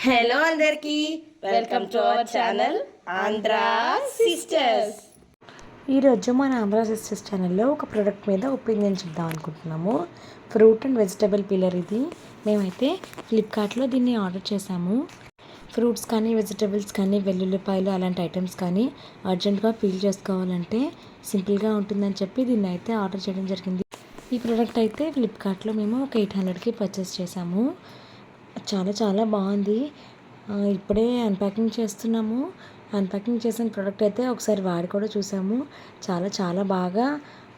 Hello అందరికీ, welcome to our channel Andhra sisters. ఈరోజు మన ఆంధ్ర సిస్టర్స్ ఛానల్లో ఒక ప్రోడక్ట్ మీద ఒపీనియన్ చెప్దాం అనుకుంటున్నాము. ఫ్రూట్ అండ్ వెజిటబుల్ పీలర్ ఇది. మేమైతే ఫ్లిప్కార్ట్లో దీన్ని ఆర్డర్ చేసాము. ఫ్రూట్స్ కానీ వెజిటబుల్స్ కానీ వెల్లుల్లిపాయలు అలాంటి ఐటమ్స్ కానీ అర్జెంటుగా పీల్ చేసుకోవాలంటే సింపుల్గా ఉంటుందని చెప్పి దీన్ని అయితే ఆర్డర్ చేయడం జరిగింది. ఈ ప్రోడక్ట్ అయితే ఫ్లిప్కార్ట్లో మేము ఒక 800కి పర్చేస్ చేసాము. చాలా బాగుంది. ఇప్పుడే అన్ప్యాకింగ్ చేస్తున్నాము. అన్ప్యాకింగ్ చేసిన ప్రోడక్ట్ అయితే ఒకసారి వాడి కూడా చూసాము. చాలా బాగా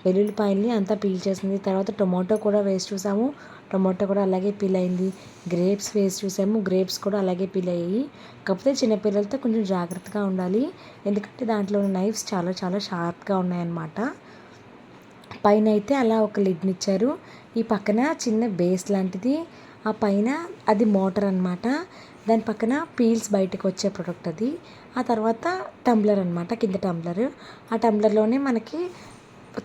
వెల్లుల్లిపాయల్ని అంతా పీల్ చేసింది. తర్వాత టొమాటో కూడా వేసి చూసాము. టొమాటో కూడా అలాగే పీల్ అయింది. గ్రేప్స్ వేసి చూసాము. గ్రేప్స్ కూడా అలాగే పీల్ అయ్యాయి. కాకపోతే చిన్నపిల్లలతో కొంచెం జాగ్రత్తగా ఉండాలి. ఎందుకంటే దాంట్లో ఉన్న నైఫ్స్ చాలా షార్ప్గా ఉన్నాయన్నమాట. పైన అయితే అలా ఒక లిడ్ని ఇచ్చారు. ఈ పక్కన చిన్న బేస్ లాంటిది, ఆ పైన అది మోటార్ అనమాట. దాని పక్కన పీల్స్ బయటకు వచ్చే ప్రోడక్ట్ అది. ఆ తర్వాత టంబ్లర్ అనమాట, కింద టంబ్లర్. ఆ టంబ్లర్లోనే మనకి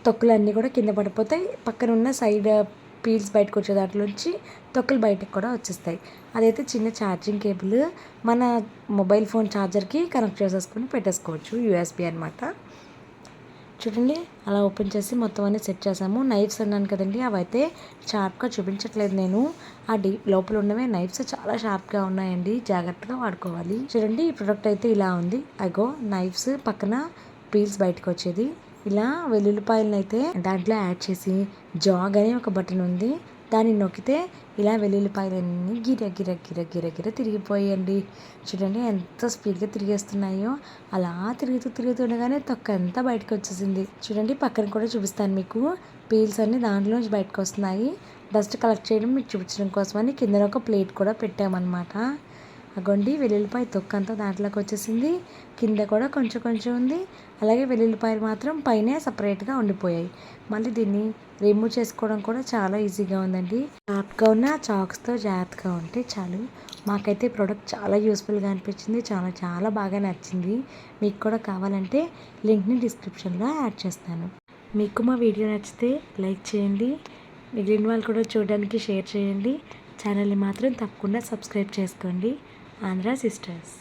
తొక్కులన్నీ కూడా కింద పడిపోతాయి. పక్కన ఉన్న సైడ్ పీల్స్ బయటకు వచ్చే దాంట్లోంచి తొక్కులు బయటకు కూడా వచ్చేస్తాయి. అదైతే చిన్న ఛార్జింగ్ కేబుల్, మన మొబైల్ ఫోన్ ఛార్జర్కి కనెక్ట్ చేసేసుకొని పెట్టేసుకోవచ్చు. యూఎస్బి అనమాట. చూడండి, అలా ఓపెన్ చేసి మొత్తం అన్నీ సెట్ చేసాము. నైఫ్స్ అన్నాను కదండి, అవైతే షార్ప్గా చూపించట్లేదు నేను. ఆ లోపల ఉన్నవే నైఫ్స్ చాలా షార్ప్గా ఉన్నాయండి. జాగ్రత్తగా వాడుకోవాలి. చూడండి, ఈ ప్రోడక్ట్ అయితే ఇలా ఉంది. అగో నైఫ్స్ పక్కన పీల్స్ బయటకు వచ్చేది. ఇలా వెల్లుల్లిపాయలను అయితే దాంట్లో యాడ్ చేసి జాగ్ అనే ఒక బటన్ ఉంది. దాన్ని నొక్కితే ఇలా వెల్లుల్లిపాయలన్నీ గిర తిరిగిపోయండి. చూడండి ఎంత స్పీడ్గా తిరిగేస్తున్నాయో. అలా తిరుగుతూ ఉండగానే తొక్క అంతా బయటకు వచ్చేసింది. చూడండి, పక్కన కూడా చూపిస్తాను మీకు. పీల్స్ అన్నీ దాంట్లోంచి బయటకు వస్తున్నాయి. డస్ట్ కలెక్ట్ చేయడం మీకు చూపించడం కోసమని కింద ఒక ప్లేట్ కూడా పెట్టామన్నమాట. అగోండి, వెల్లుల్లిపాయ తొక్క అంతా దాంట్లోకి వచ్చేసింది. కింద కూడా కొంచెం ఉంది. అలాగే వెల్లుల్లిపాయలు మాత్రం పైనే సపరేట్గా ఉండిపోయాయి. మళ్ళీ దీన్ని రిమూవ్ చేసుకోవడం కూడా చాలా ఈజీగా ఉందండి. షార్ప్గా ఉన్న చాక్స్తో జాగ్రత్తగా ఉంటే చాలు. మాకైతే ప్రోడక్ట్ చాలా యూస్ఫుల్గా అనిపించింది. చాలా బాగా నచ్చింది. మీకు కూడా కావాలంటే లింక్ని డిస్క్రిప్షన్లో యాడ్ చేస్తాను. మీకు మా వీడియో నచ్చితే లైక్ చేయండి. మిగిలిన వాళ్ళు కూడా చూడడానికి షేర్ చేయండి. ఛానల్ని మాత్రం తప్పకుండా సబ్స్క్రైబ్ చేసుకోండి. ఆంధ్ర సిస్టర్స్.